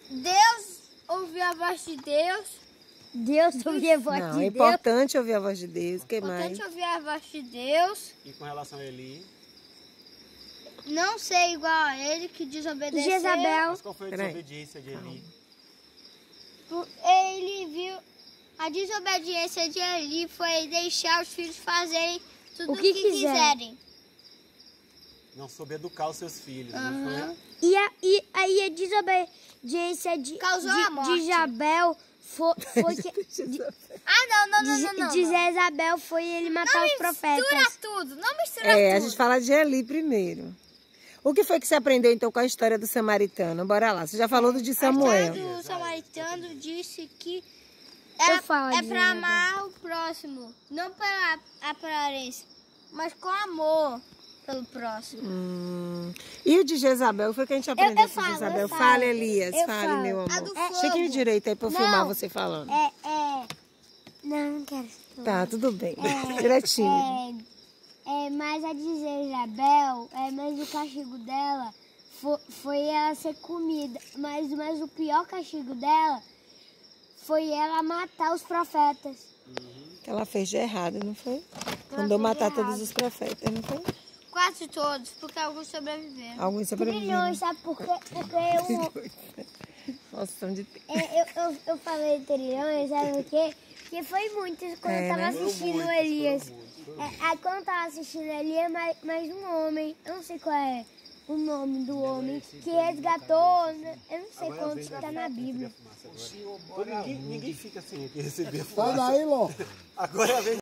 Deus ouviu a voz de Deus. Deus ouviu a voz de Deus. Não, é importante ouvir a voz de Deus. O que mais? Importante ouvir a voz de Deus. E com relação a Eli? Não ser igual a ele que desobedeceu. Jezabel. Mas qual foi a desobediência de Eli? Ele viu a desobediência de Eli foi deixar os filhos fazerem tudo o que quiserem. Não soube educar os seus filhos, não foi? E aí a desobediência Causou a morte. de Jezabel foi que... Não. De Jezabel foi ele matar os profetas. Mistura tudo, não mistura tudo. A gente fala de Eli primeiro. O que foi que você aprendeu então com a história do samaritano? Bora lá, você já falou do de Samuel. A história do samaritano disse que Eu falo é de para amar o próximo, não pela aparência, mas com amor pelo próximo. E o de Jezabel, foi o que a gente aprendeu com falo, Jezabel. eu Fale, falo. Elias, Eu fale, falo. meu A amor. do fogo. Chegue direito aí pra eu filmar você falando. Não quero. Tá, tudo bem. Direitinho. Mas a de Jezabel, mas o castigo dela foi ela ser comida. Mas o pior castigo dela foi ela matar os profetas. Que ela fez de errado, não foi? Mandou matar todos os profetas, não foi? Quase todos, porque alguns sobreviveram. Alguns sobreviveram. Trilhões, sabe por quê? Porque Noção de tempo. eu falei trilhões, sabe por quê? Porque foi muitos quando eu tava assistindo o Elias. Aí quando eu tava assistindo Elias, mais um homem, eu não sei qual é o nome do homem, que resgatou, eu não sei quanto está na Bíblia. Ninguém fica sem receber a Sai daí, Ló. Agora é a vez